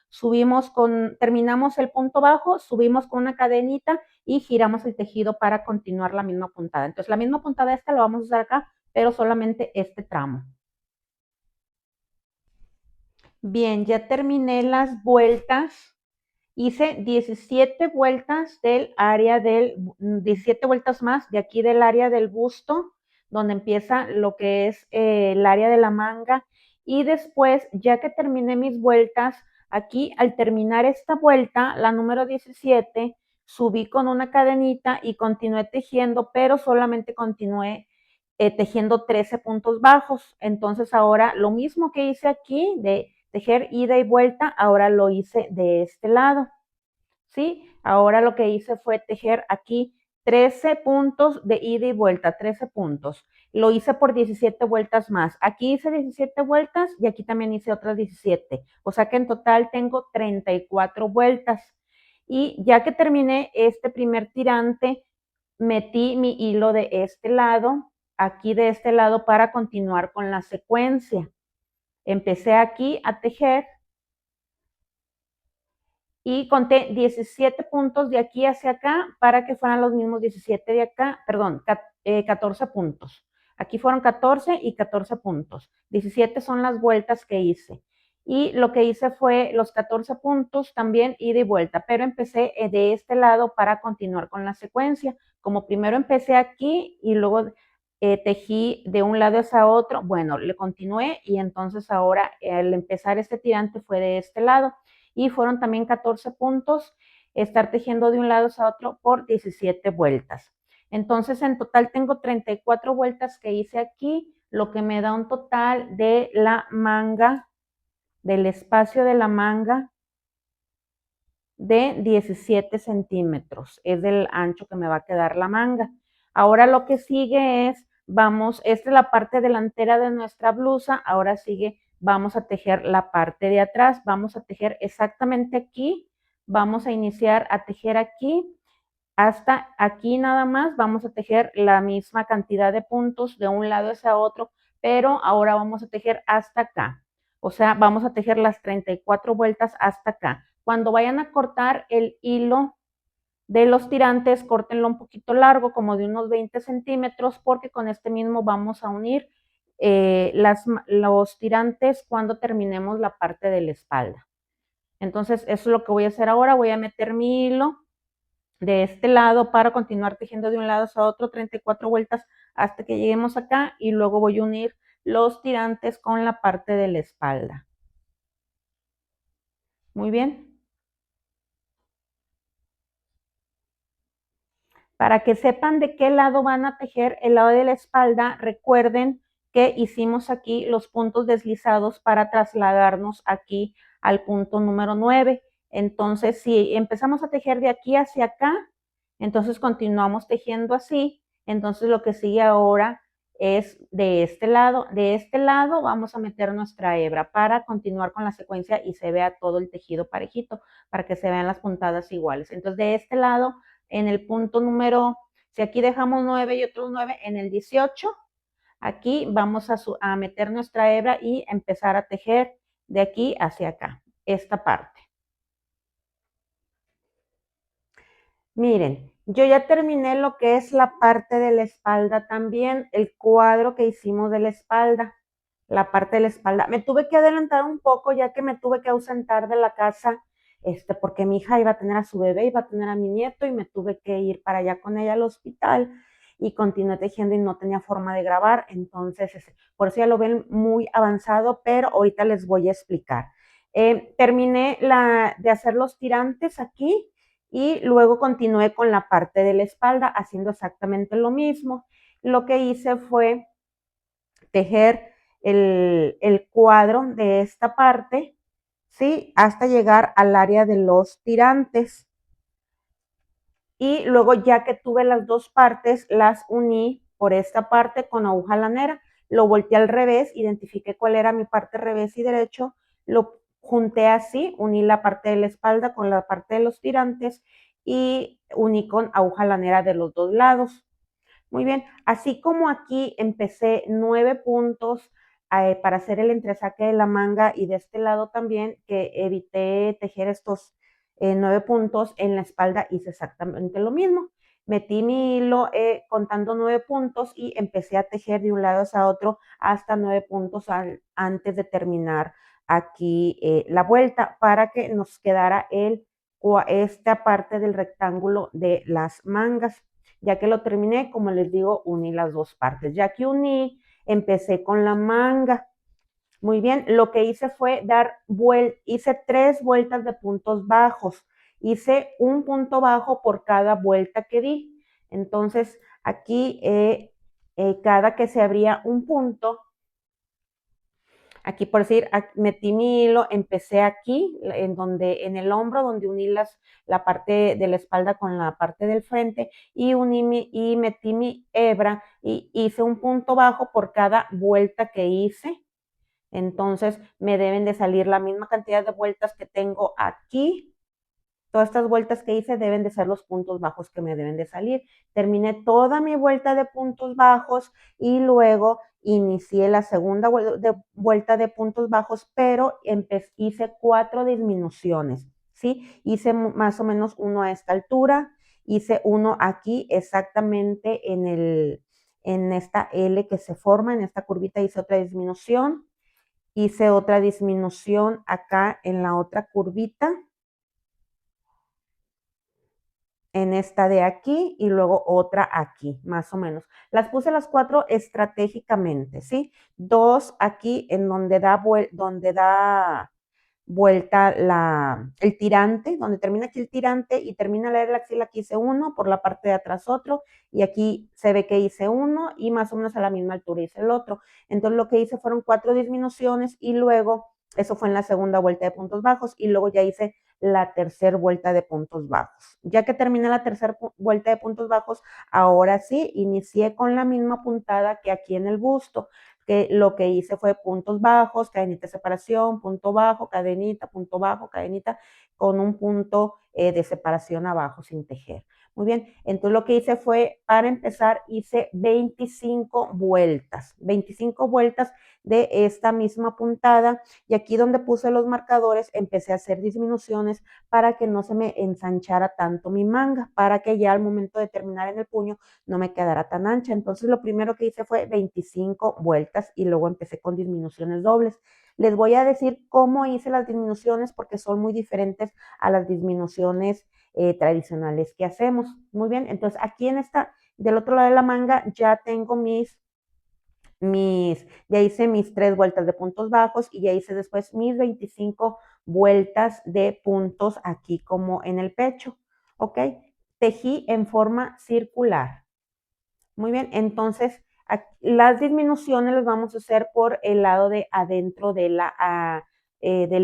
Terminamos el punto bajo, subimos con una cadenita y giramos el tejido para continuar la misma puntada. Entonces, la misma puntada esta la vamos a usar acá, pero solamente este tramo. Bien, ya terminé las vueltas. Hice 17 vueltas 17 vueltas más de aquí del área del busto, donde empieza lo que es el área de la manga. Y después, ya que terminé mis vueltas, aquí al terminar esta vuelta, la número 17, subí con una cadenita y continué tejiendo, pero solamente continué tejiendo 13 puntos bajos. Entonces ahora lo mismo que hice aquí de tejer ida y vuelta, ahora lo hice de este lado. ¿Sí? Ahora lo que hice fue tejer aquí 13 puntos de ida y vuelta, 13 puntos. Lo hice por 17 vueltas más. Aquí hice 17 vueltas y aquí también hice otras 17. O sea que en total tengo 34 vueltas. Y ya que terminé este primer tirante, metí mi hilo de este lado, aquí de este lado para continuar con la secuencia. Empecé aquí a tejer y conté 17 puntos de aquí hacia acá para que fueran los mismos 17 de acá, perdón, 14 puntos. Aquí fueron 14 y 14 puntos. 17 son las vueltas que hice. Y lo que hice fue los 14 puntos también ida y vuelta, pero empecé de este lado para continuar con la secuencia. Como primero empecé aquí y luego tejí de un lado hacia otro, bueno, le continué y entonces ahora al empezar este tirante fue de este lado y fueron también 14 puntos estar tejiendo de un lado hacia otro por 17 vueltas. Entonces en total tengo 34 vueltas que hice aquí, lo que me da un total de la manga, del espacio de la manga de 17 centímetros. Es del ancho que me va a quedar la manga. Ahora lo que sigue es, esta es la parte delantera de nuestra blusa, ahora sigue, vamos a tejer la parte de atrás, vamos a tejer exactamente aquí, vamos a iniciar a tejer aquí, hasta aquí nada más, vamos a tejer la misma cantidad de puntos de un lado hacia otro, pero ahora vamos a tejer hasta acá. O sea, vamos a tejer las 34 vueltas hasta acá. Cuando vayan a cortar el hilo de los tirantes, córtenlo un poquito largo, como de unos 20 centímetros, porque con este mismo vamos a unir los tirantes cuando terminemos la parte de la espalda. Entonces, eso es lo que voy a hacer ahora. Voy a meter mi hilo de este lado para continuar tejiendo de un lado a otro 34 vueltas hasta que lleguemos acá y luego voy a unir los tirantes con la parte de la espalda. Muy bien. Para que sepan de qué lado van a tejer el lado de la espalda, recuerden que hicimos aquí los puntos deslizados para trasladarnos aquí al punto número 9. Entonces, si empezamos a tejer de aquí hacia acá, entonces continuamos tejiendo así. Entonces, lo que sigue ahora es de este lado. De este lado vamos a meter nuestra hebra para continuar con la secuencia y se vea todo el tejido parejito, para que se vean las puntadas iguales. Entonces, de este lado en el punto número, si aquí dejamos 9 y otros 9, en el 18, aquí vamos a meter nuestra hebra y empezar a tejer de aquí hacia acá, esta parte. Miren, yo ya terminé lo que es la parte de la espalda también, el cuadro que hicimos de la espalda, la parte de la espalda. Me tuve que adelantar un poco ya que me tuve que ausentar de la casa, porque mi hija iba a tener a su bebé, iba a tener a mi nieto y me tuve que ir para allá con ella al hospital y continué tejiendo y no tenía forma de grabar, entonces por eso ya lo ven muy avanzado, pero ahorita les voy a explicar. Terminé de hacer los tirantes aquí y luego continué con la parte de la espalda haciendo exactamente lo mismo. Lo que hice fue tejer el cuadro de esta parte, ¿sí? Hasta llegar al área de los tirantes. Y luego ya que tuve las dos partes, las uní por esta parte con aguja lanera, lo volteé al revés, identifiqué cuál era mi parte revés y derecho, lo junté así, uní la parte de la espalda con la parte de los tirantes y uní con aguja lanera de los dos lados. Muy bien, así como aquí empecé 9 puntos para hacer el entresaque de la manga y de este lado también que evité tejer estos 9 puntos, en la espalda hice exactamente lo mismo. Metí mi hilo contando 9 puntos y empecé a tejer de un lado hacia otro hasta 9 puntos antes de terminar aquí la vuelta para que nos quedara esta parte del rectángulo de las mangas. Ya que lo terminé, como les digo, uní las dos partes. Ya que uní, empecé con la manga. Muy bien, lo que hice fue hice 3 vueltas de puntos bajos. Hice un punto bajo por cada vuelta que di. Entonces, aquí cada que se abría un punto, aquí por decir, metí mi hilo, empecé aquí, en el hombro, donde uní la parte de la espalda con la parte del frente y metí mi hebra y hice un punto bajo por cada vuelta que hice. Entonces me deben de salir la misma cantidad de vueltas que tengo aquí. Todas estas vueltas que hice deben de ser los puntos bajos que me deben de salir. Terminé toda mi vuelta de puntos bajos y luego inicié la segunda vuelta de puntos bajos, pero hice 4 disminuciones, ¿sí? Hice más o menos uno a esta altura, hice uno aquí exactamente en esta L que se forma, en esta curvita hice otra disminución, hice otra disminución acá en la otra curvita, en esta de aquí y luego otra aquí, más o menos. Las puse las 4 estratégicamente, ¿sí? 2 aquí en donde da vuelta el tirante, donde termina aquí el tirante y termina la axila, aquí hice uno, por la parte de atrás otro, y aquí se ve que hice uno y más o menos a la misma altura hice el otro. Entonces lo que hice fueron 4 disminuciones y luego, eso fue en la segunda vuelta de puntos bajos, y luego ya hice la tercera vuelta de puntos bajos. Ya que terminé la tercera vuelta de puntos bajos, ahora sí, inicié con la misma puntada que aquí en el busto, que lo que hice fue puntos bajos, cadenita de separación, punto bajo, punto bajo, cadenita, con un punto de separación abajo sin tejer. Muy bien, entonces lo que hice fue, para empezar, hice 25 vueltas de esta misma puntada, y aquí donde puse los marcadores empecé a hacer disminuciones para que no se me ensanchara tanto mi manga, para que ya al momento de terminar en el puño no me quedara tan ancha. Entonces lo primero que hice fue 25 vueltas y luego empecé con disminuciones dobles. Les voy a decir cómo hice las disminuciones porque son muy diferentes a las disminuciones tradicionales que hacemos. Muy bien, entonces aquí en esta, del otro lado de la manga, ya tengo ya hice mis 3 vueltas de puntos bajos y ya hice después mis 25 vueltas de puntos aquí como en el pecho, ¿ok? Tejí en forma circular. Muy bien, entonces las disminuciones las vamos a hacer por el lado de adentro del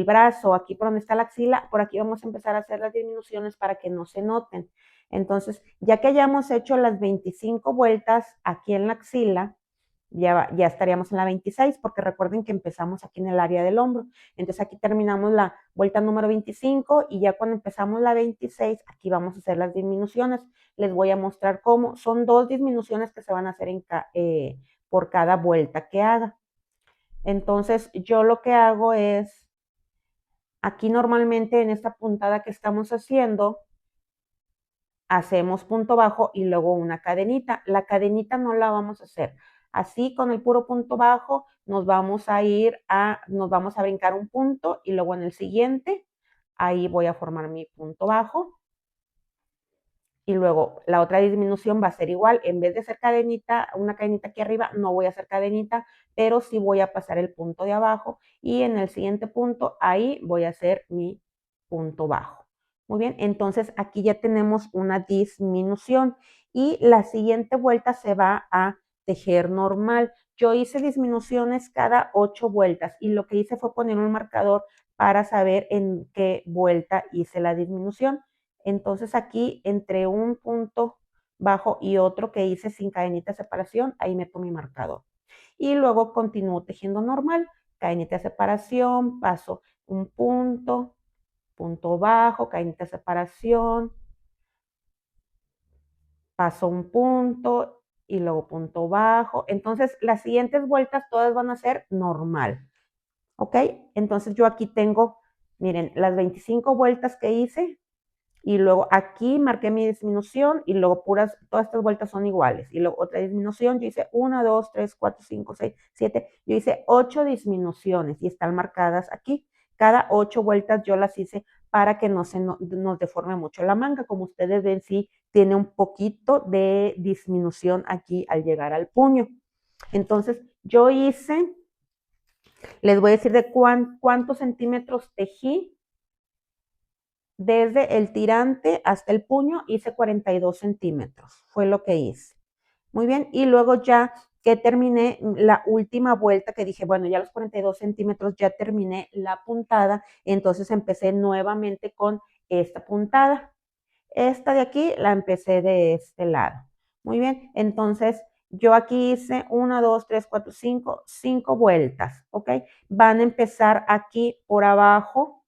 brazo, aquí por donde está la axila, por aquí vamos a empezar a hacer las disminuciones para que no se noten. Entonces, ya que hayamos hecho las 25 vueltas aquí en la axila, ya estaríamos en la 26, porque recuerden que empezamos aquí en el área del hombro. Entonces aquí terminamos la vuelta número 25 y ya cuando empezamos la 26, aquí vamos a hacer las disminuciones. Les voy a mostrar cómo. Son 2 disminuciones que se van a hacer por cada vuelta que haga. Entonces yo lo que hago es, aquí normalmente en esta puntada que estamos haciendo, hacemos punto bajo y luego una cadenita. La cadenita no la vamos a hacer. Así con el puro punto bajo nos vamos a brincar un punto y luego en el siguiente, ahí voy a formar mi punto bajo. Y luego la otra disminución va a ser igual. En vez de hacer cadenita, una cadenita aquí arriba, no voy a hacer cadenita, pero sí voy a pasar el punto de abajo y en el siguiente punto, ahí voy a hacer mi punto bajo. Muy bien, entonces aquí ya tenemos una disminución y la siguiente vuelta se va a tejer normal. Yo hice disminuciones cada 8 vueltas y lo que hice fue poner un marcador para saber en qué vuelta hice la disminución. Entonces aquí entre un punto bajo y otro que hice sin cadenita de separación, ahí meto mi marcador. Y luego continúo tejiendo normal, cadenita de separación, paso un punto, punto bajo, cadenita de separación, paso un punto y luego punto bajo. Entonces las siguientes vueltas todas van a ser normal, ¿ok? Entonces yo aquí tengo, miren, las 25 vueltas que hice, y luego aquí marqué mi disminución y luego todas estas vueltas son iguales. Y luego otra disminución, yo hice 1, 2, 3, 4, 5, 6, 7, yo hice 8 disminuciones y están marcadas aquí. Cada 8 vueltas yo las hice para que no nos deforme mucho la manga. Como ustedes ven, sí tiene un poquito de disminución aquí al llegar al puño. Entonces yo les voy a decir de cuántos centímetros tejí. Desde el tirante hasta el puño hice 42 centímetros, fue lo que hice. Muy bien, y luego ya que terminé la última vuelta, que dije, bueno, ya los 42 centímetros ya terminé la puntada, entonces empecé nuevamente con esta puntada. Esta de aquí la empecé de este lado. Muy bien, entonces yo aquí hice 1, 2, 3, 4, 5 vueltas, ¿ok? Van a empezar aquí por abajo,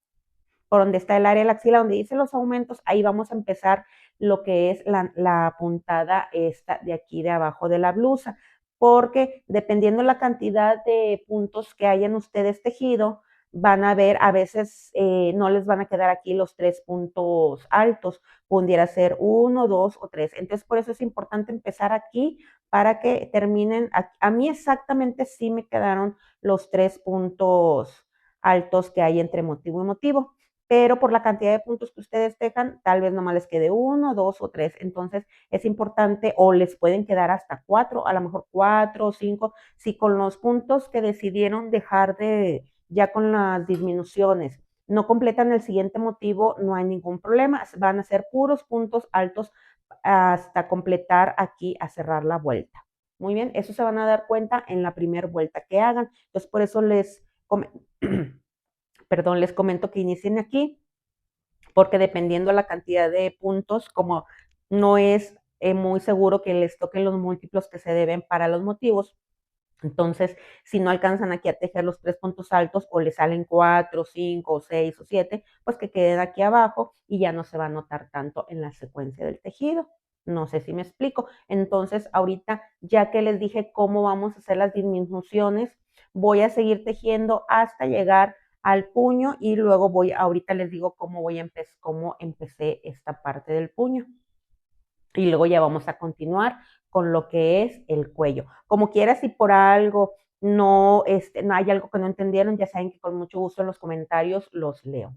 por donde está el área de la axila, donde dice los aumentos, ahí vamos a empezar lo que es la puntada esta de aquí de abajo de la blusa, porque dependiendo la cantidad de puntos que hayan ustedes tejido, van a ver, a veces no les van a quedar aquí los 3 puntos altos, pudiera ser 1, 2 o 3. Entonces, por eso es importante empezar aquí para que terminen. A mí exactamente sí me quedaron los 3 puntos altos que hay entre motivo y motivo. pero por la cantidad de puntos que ustedes tejan, tal vez nomás les quede 1, 2 o 3. Entonces es importante, o les pueden quedar hasta 4, a lo mejor 4 o 5, si con los puntos que decidieron dejar de, ya con las disminuciones, no completan el siguiente motivo, no hay ningún problema, van a ser puros puntos altos hasta completar aquí a cerrar la vuelta. Muy bien, eso se van a dar cuenta en la primera vuelta que hagan. Entonces, por eso perdón, les comento que inicien aquí, porque dependiendo la cantidad de puntos, como no es muy seguro que les toquen los múltiplos que se deben para los motivos, entonces, si no alcanzan aquí a tejer los 3 puntos altos o les salen 4, 5, 6 o 7, pues que queden aquí abajo y ya no se va a notar tanto en la secuencia del tejido. No sé si me explico. Entonces, ahorita, ya que les dije cómo vamos a hacer las disminuciones, voy a seguir tejiendo hasta llegar al puño y luego ahorita les digo cómo empecé esta parte del puño. Y luego ya vamos a continuar con lo que es el cuello. Como quiera, si por algo no hay algo que no entendieron, ya saben que con mucho gusto en los comentarios los leo.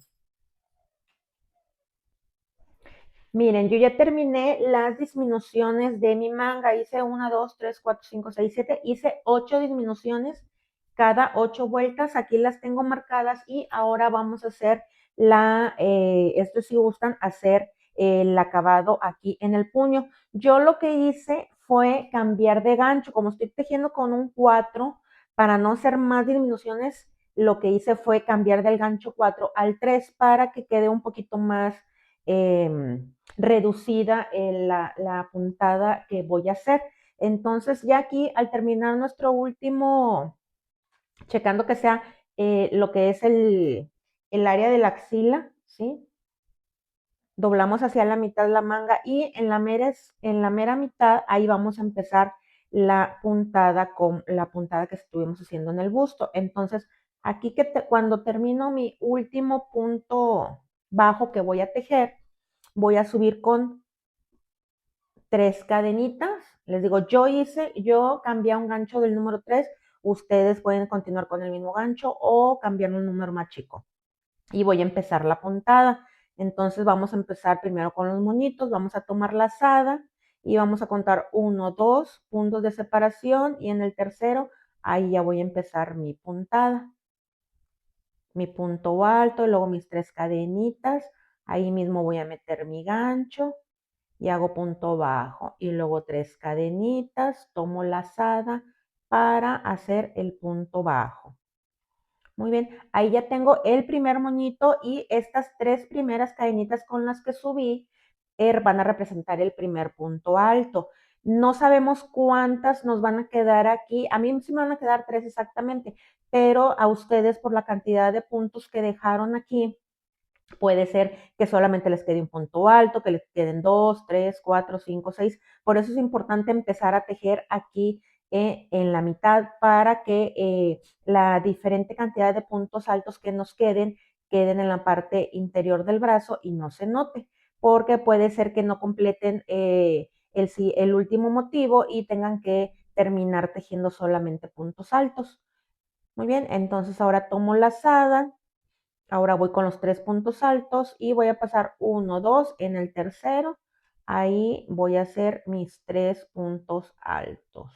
Miren, yo ya terminé las disminuciones de mi manga. Hice 1, 2, 3, 4, 5, 6, 7. Hice 8 disminuciones cada 8 vueltas. Aquí las tengo marcadas y ahora vamos a hacer esto si gustan, hacer el acabado aquí en el puño. Yo lo que hice fue cambiar de gancho. Como estoy tejiendo con un 4, para no hacer más disminuciones, lo que hice fue cambiar del gancho 4 al 3 para que quede un poquito más reducida la puntada que voy a hacer. Entonces ya aquí al terminar nuestro último, checando que sea lo que es el área de la axila, ¿sí? Doblamos hacia la mitad la manga y en la mera mitad ahí vamos a empezar la puntada con la puntada que estuvimos haciendo en el busto. Entonces aquí cuando termino mi último punto bajo que voy a tejer, voy a subir con 3 cadenitas. Les digo, yo cambié a un gancho del número 3. Ustedes pueden continuar con el mismo gancho o cambiar un número más chico. Y voy a empezar la puntada. Entonces vamos a empezar primero con los moñitos, vamos a tomar la lazada y vamos a contar 1, 2 puntos de separación y en el tercero ahí ya voy a empezar mi puntada. Mi punto alto y luego mis 3 cadenitas. Ahí mismo voy a meter mi gancho y hago punto bajo y luego 3 cadenitas, tomo lazada para hacer el punto bajo. Muy bien, ahí ya tengo el primer moñito y estas 3 primeras cadenitas con las que subí van a representar el primer punto alto. No sabemos cuántas nos van a quedar aquí. A mí sí me van a quedar 3 exactamente, pero a ustedes por la cantidad de puntos que dejaron aquí, puede ser que solamente les quede un punto alto, que les queden 2, 3, 4, 5, 6. Por eso es importante empezar a tejer aquí en la mitad para que la diferente cantidad de puntos altos que nos queden en la parte interior del brazo y no se note, porque puede ser que no completen el último motivo y tengan que terminar tejiendo solamente puntos altos. Muy bien, entonces ahora tomo lazada. Ahora voy con los 3 puntos altos y voy a pasar 1, 2 en el tercero. Ahí voy a hacer mis 3 puntos altos.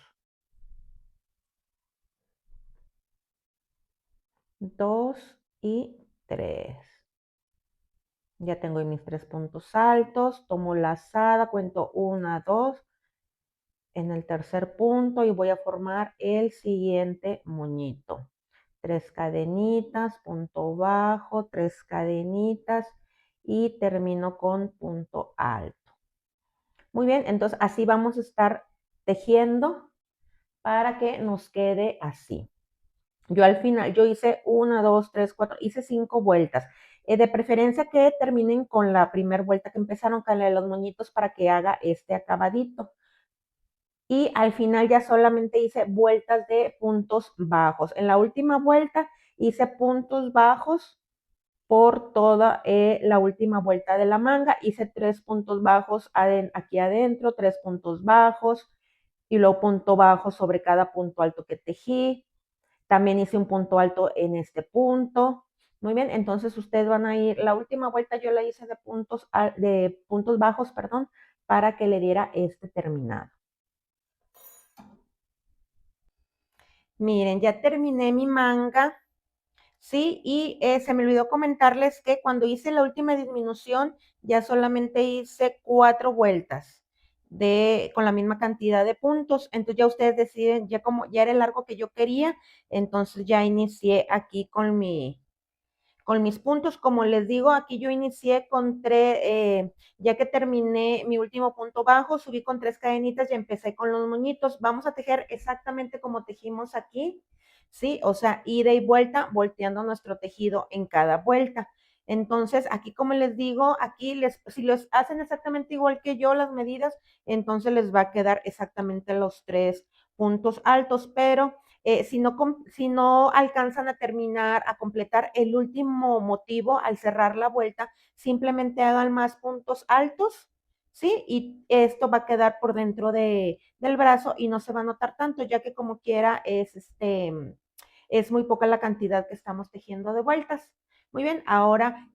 2 y 3. Ya tengo mis 3 puntos altos. Tomo lazada, cuento 1, 2 en el tercer punto y voy a formar el siguiente moñito. 3 cadenitas, punto bajo, 3 cadenitas y termino con punto alto. Muy bien, entonces así vamos a estar tejiendo para que nos quede así. Yo al final, yo hice 1, 2, 3, 4, hice 5 vueltas. De preferencia que terminen con la primera vuelta que empezaron, con la de los moñitos para que haga este acabadito. Y al final ya solamente hice vueltas de puntos bajos. En la última vuelta hice puntos bajos por toda la última vuelta de la manga. Hice 3 puntos bajos aquí adentro, 3 puntos bajos y luego punto bajo sobre cada punto alto que tejí. También hice un punto alto en este punto Muy bien, entonces ustedes van a ir, la última vuelta yo la hice de de puntos bajos, perdón, para que le diera este terminado. Miren, ya terminé mi manga. Sí, y se me olvidó comentarles que cuando hice la última disminución, ya solamente hice 4 vueltas con la misma cantidad de puntos. Entonces ya ustedes deciden, ya como ya era el largo que yo quería, entonces ya inicié aquí con mis puntos. Como les digo, aquí yo inicié con ya que terminé mi último punto bajo, subí con 3 cadenitas y empecé con los moñitos. Vamos a tejer exactamente como tejimos aquí, ¿sí? O sea, ida y vuelta, volteando nuestro tejido en cada vuelta. Entonces, aquí como les digo, aquí si los hacen exactamente igual que yo las medidas, entonces les va a quedar exactamente los 3 puntos altos, pero si no alcanzan a terminar, a completar el último motivo al cerrar la vuelta, simplemente hagan más puntos altos, ¿sí? Y esto va a quedar por dentro del brazo y no se va a notar tanto, ya que como quiera es muy poca la cantidad que estamos tejiendo de vueltas. Muy bien, ahora,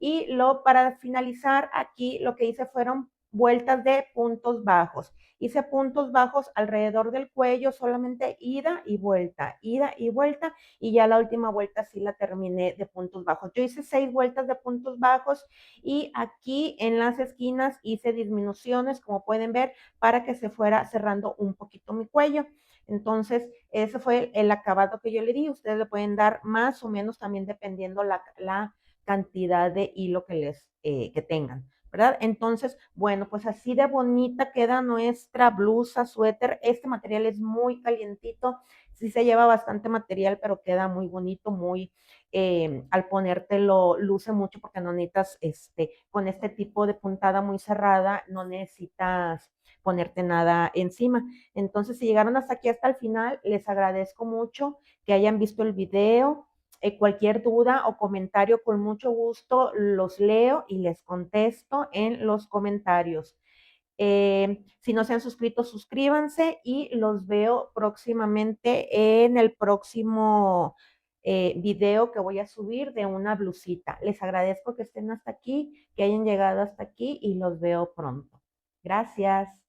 para finalizar, aquí lo que hice fueron vueltas de puntos bajos. Hice puntos bajos alrededor del cuello, solamente ida y vuelta, y ya la última vuelta sí la terminé de puntos bajos. Yo hice 6 vueltas de puntos bajos y aquí en las esquinas hice disminuciones, como pueden ver, para que se fuera cerrando un poquito mi cuello. Entonces, ese fue el acabado que yo le di. Ustedes le pueden dar más o menos también dependiendo la cantidad de hilo que tengan. ¿Verdad? Entonces, bueno, pues así de bonita queda nuestra blusa, suéter. Este material es muy calientito, sí se lleva bastante material, pero queda muy bonito, al ponértelo luce mucho porque no necesitas, con este tipo de puntada muy cerrada, no necesitas ponerte nada encima. Entonces, si llegaron hasta aquí, hasta el final, les agradezco mucho que hayan visto el video. Cualquier duda o comentario, con mucho gusto los leo y les contesto en los comentarios. Si no se han suscrito, suscríbanse y los veo próximamente en el próximo video que voy a subir de una blusita. Les agradezco que estén hasta aquí, que hayan llegado hasta aquí y los veo pronto. Gracias.